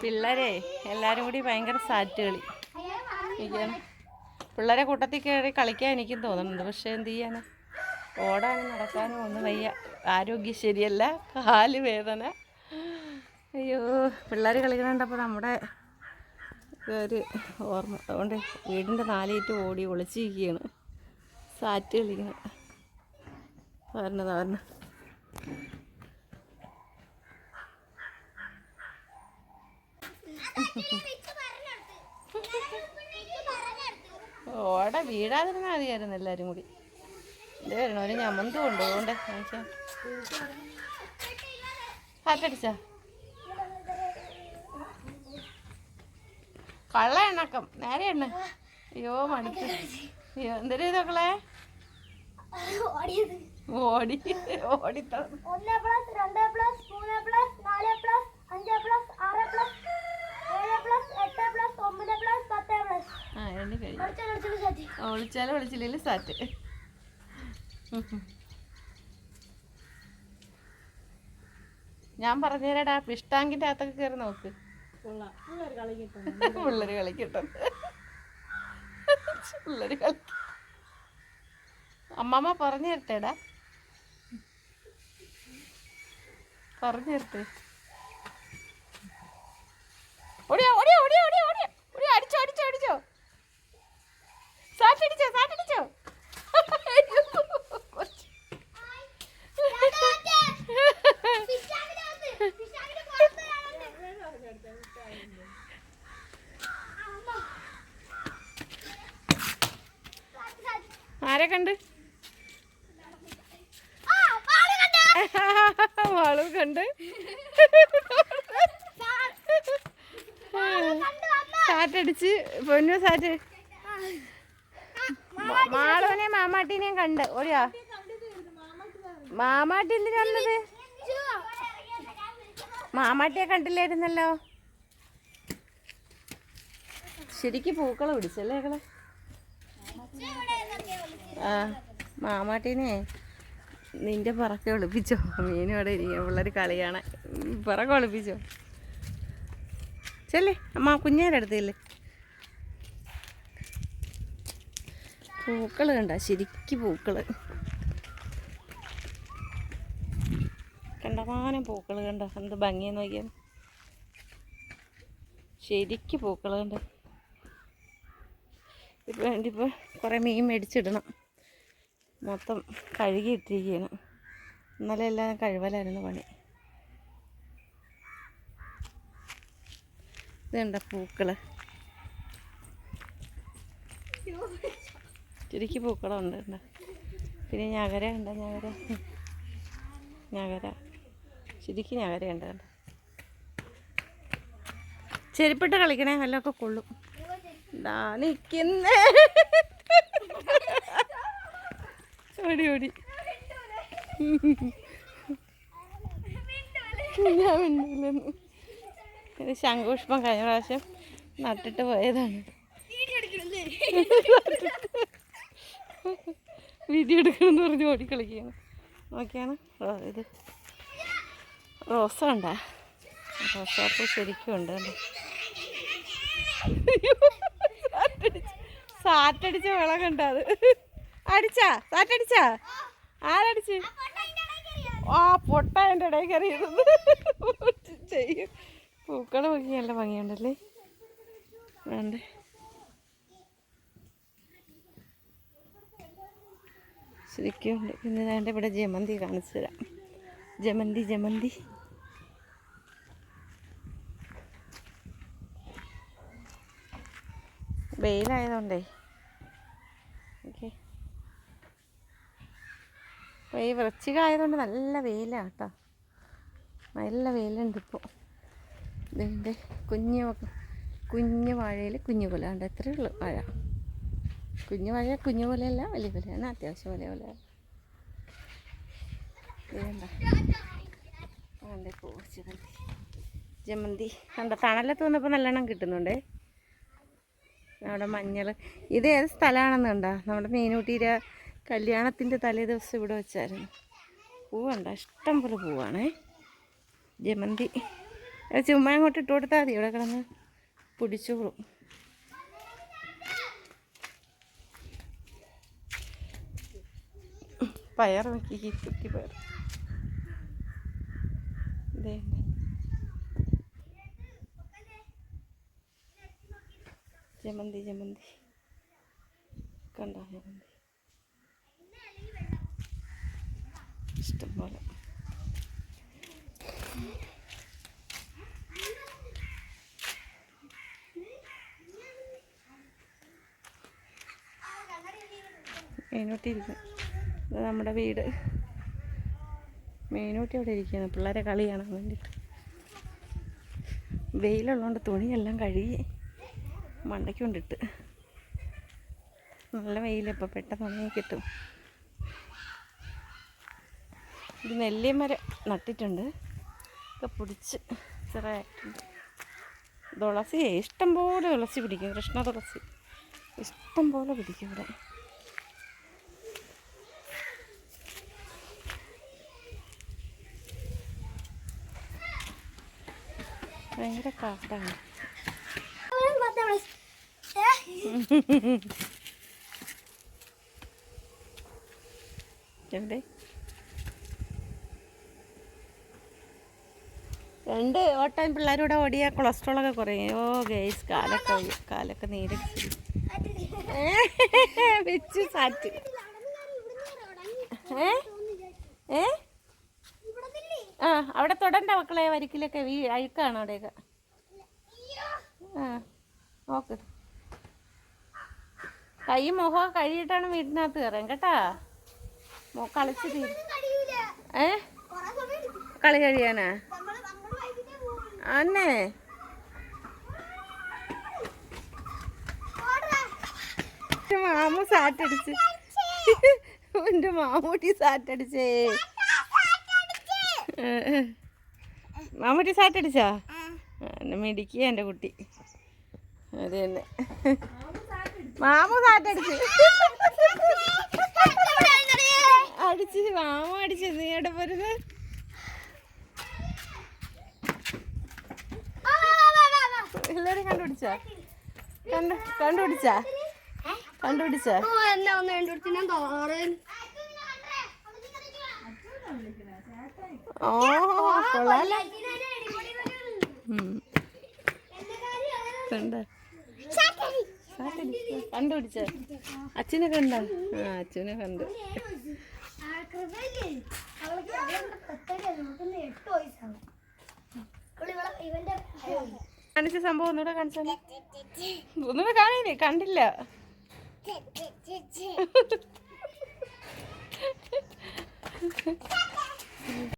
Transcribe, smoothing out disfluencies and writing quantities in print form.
പിള്ളേരെ എല്ലാവരും കൂടി ഭയങ്കര സാറ്റ് കളി ഇരിക്കുകയാണ്. പിള്ളേരെ കൂട്ടത്തിൽ കയറി കളിക്കാൻ എനിക്കും തോന്നുന്നുണ്ട്. പക്ഷേ എന്ത് ചെയ്യാനാ, ഓടാനും നടക്കാനും ഒന്നും വയ്യ. ആരോഗ്യം ശരിയല്ല, കാല് വേദന. അയ്യോ, പിള്ളേർ കളിക്കണുണ്ടപ്പോൾ നമ്മുടെ ഒരു ഓർമ്മ. അതുകൊണ്ട് വീടിൻ്റെ നാലേറ്റ് ഓടി ഒളിച്ചിരിക്കുകയാണ്. സാറ്റ് കളിക്കണം. വരണം. ഓടെ വീഴാതിരുന്നാൽ മതിയായിരുന്നു എല്ലാവരും കൂടി. ഇത് വരണം, ഒരു ഞമന്ത് കൊണ്ടുപോകണ്ടേ കാണിച്ചാൽ. കാറ്റടിച്ചാ കള്ള എണ്ണക്കം നേരെ എണ്ണ. അയ്യോ മടുത്ത്. അയ്യോ എന്തൊരു ഇതൊക്കെ ഓടി എണ്ണി കഴിഞ്ഞു. വിളിച്ചാലും വിളിച്ചില്ലെങ്കിൽ സാറ്റ്. ഞാൻ പറഞ്ഞുതരാടാ, ഫിഷ് ടാങ്കിൻ്റെ അകത്തൊക്കെ കയറി നോക്ക്. പിള്ളേര് കളിക്കട്ടെ. പിള്ളേര് കളി. അമ്മമ്മ പറഞ്ഞു തരട്ടേടാ, പറഞ്ഞു തരട്ടെ. ഓടിയോ അടിച്ചോ സാറ്റടിച്ചോ. ആരെ കണ്ട്? വാളു കണ്ട്. സാറ്റടിച്ച് പൊന്നു സാറ്റ്. മാളുവിനെയും മാമാട്ടീനെയും കണ്ട്. ഓടിയാ മാമാട്ടി എന്തിനു വന്നത്? മാമാട്ടിയെ കണ്ടില്ലായിരുന്നല്ലോ. ശരിക്കും പൂക്കളെ പിടിച്ചല്ലേ കളെ. ആ മാമാട്ടീനെ നിന്റെ പറക്കെ ഒളിപ്പിച്ചോ. മീനും അവിടെ ഇരിക്കും. പിള്ളേർ കളിയാണ്. പറക്കെ ഒളിപ്പിച്ചോ. ചെല്ലേ അമ്മ കുഞ്ഞേരെ അടുത്തില്ലേ. പൂക്കൾ കണ്ട, ശരിക്കും പൂക്കള് കണ്ടമാനം പൂക്കൾ കണ്ട. എന്ത് ഭംഗിയെന്ന് നോക്കിയാൽ. ശരിക്കും പൂക്കൾ കണ്ട. ഇപ്പോൾ കുറേ മീൻ മേടിച്ചിടണം. മൊത്തം കഴുകിയിട്ടിരിക്കുകയാണ്. ഇന്നലെ എല്ലാം കഴിവലായിരുന്നു പണി. ഇത് കണ്ട പൂക്കൾ, ശരിക്കും പൂക്കളുണ്ട്. കണ്ട. പിന്നെ ഞകര കണ്ട, ഞകര ശരിക്കും ഞകരയുണ്ട്. കണ്ട. ചെരുപ്പിട്ട് കളിക്കണേ, വല്ലതൊക്കെ കൊള്ളും. നിൽക്കുന്നേ ഓടി ഞാൻ മിണ്ടില്ലെന്ന്. ഇത് ശംഖുപുഷ്പം കഴിഞ്ഞ പ്രാവശ്യം നട്ടിട്ട് പോയതാണ്. വീഡിയോ എടുക്കണമെന്ന് പറഞ്ഞ് ഓടിക്കളിക്കുകയാണ്. നോക്കിയാണ് ഇത് റോസ ഉണ്ടാ. റോസാപ്പൂ ശരിക്കും ഉണ്ട്. സാറ്റടിച്ച വെള്ളം കണ്ട. അത് സാറ്റടിച്ചാ ആരടിച്ച്? ആ പൊട്ട എൻ്റെ ഇടയിൽ കയറിയിരുന്നു. ചെയ്യും. പൂക്കളെ നോക്കി നല്ല ഭംഗിയുണ്ടല്ലേ. വേണ്ടേ ശരിക്കും ഉണ്ട്. പിന്നെ വേണ്ട ഇവിടെ ജമന്തി കാണിച്ചു തരാം. ജമന്തി വെയിലായതുകൊണ്ടേ ഓക്കെ. അപ്പോൾ ഈ വൃശ്ചികമായതുകൊണ്ട് നല്ല വെയിലാണ് കേട്ടോ. നല്ല വെയിലുണ്ട് ഇപ്പോൾ. ഇതിൻ്റെ കുഞ്ഞു വാഴയിൽ കുഞ്ഞു കൊല ഉണ്ട്. എത്രയേ ഉള്ളൂ വാഴ. കുഞ്ഞു വാഴ കുഞ്ഞു പോലെയല്ല, വലിയ പോലെയാണ്. അത്യാവശ്യം വലിയ പോലെ. ഇതെന്താ വേണ്ടേ പൂ ജമന്തി കണ്ട. തണലത്ത് വന്നപ്പോൾ നല്ലോണം കിട്ടുന്നുണ്ടേ. അവിടെ മഞ്ഞൾ. ഇത് ഏത് സ്ഥലമാണെന്ന് കണ്ടോ? നമ്മുടെ മീനൂട്ടിയുടെ കല്യാണത്തിൻ്റെ തലേ ദിവസം ഇവിടെ വെച്ചായിരുന്നു. പൂവുണ്ടോ? ഇഷ്ടം പോലെ പൂവാണേ. ജമന്തി ചുമ്മാ അങ്ങോട്ട് ഇട്ട് കൊടുത്താൽ മതി, ഇവിടെ കിടന്ന് പിടിച്ചോളും. പയർ നോക്കി, കുറ്റി പയർ. ഇതേ ജമന്തി കണ്ടോ, ജമന്തി ഇഷ്ടംപോലെ. മെയിനോട്ടിരിക്കും, ഇത് നമ്മുടെ വീട്. മെയിനോട്ടി അവിടെ ഇരിക്കുകയാണ് പിള്ളേരെ കളി കാണാൻ വേണ്ടിയിട്ട്. വെയിലുള്ളതുകൊണ്ട് തുണിയെല്ലാം കഴുകി മണ്ടയ്ക്ക് കൊണ്ടിട്ട്. നല്ല വെയിലിപ്പോൾ പെട്ടെന്ന് ഉണങ്ങി കിട്ടും. ഇത് നെല്ലിമരം നട്ടിട്ടുണ്ട്, ഒക്കെ പിടിച്ച് ചെറുതായിട്ടുണ്ട്. തുളസി ഇഷ്ടംപോലെ തുളസി പിടിക്കും, കൃഷ്ണ തുളസി ഇഷ്ടംപോലെ പിടിക്കും ഇവിടെ. ഭയങ്കര കാട്ടാണ്. എവിടെ 2 ഓട്ടം പിള്ളേരൂടെ ഓടിയ കൊളസ്ട്രോളൊക്കെ കുറയും. ഓ ഗൈസ്, കാലൊക്കെ നീരടിച്ചു വെച്ച് സാറ്റ്. ആ അവിടെ തൊടണ്ട മക്കളെ, വരിക്കിലൊക്കെ അഴുക്കാണ് അവിടെയൊക്കെ. ആ നോക്ക്, കൈ മുഖം കഴുകിയിട്ടാണ് വീട്ടിനകത്ത് കയറാൻ കേട്ടാ. കളിച്ച് തീരും. കളി കഴിയാനാ അന്നേ? മാമു സാറ്റടിച്ച്, എൻ്റെ മാമൂട്ടി സാറ്റടിച്ചേ. മാമൂട്ടി സാറ്റടിച്ചാ? എന്നെ മിടിക്കുക എൻ്റെ കുട്ടി. അത് തന്നെ, മാമു സാറ്റടിച്ച് അടിച്ച്, മാമു അടിച്ച്. നീ എവിടെ പോരുന്നത്? എല്ലാരും കണ്ടുപിടിച്ചാ? കണ്ടുപിടിച്ചാ? ഓ കൊള്ളാലോ. കണ്ടുപിടിച്ച അച്ഛനെ കണ്ട? ആ അച്ഛനെ കണ്ട്. കാണിച്ച സംഭവം ഒന്നുകൂടെ കാണിച്ചാൽ. ഒന്നുകൂടെ കാണീനി, കണ്ടില്ല.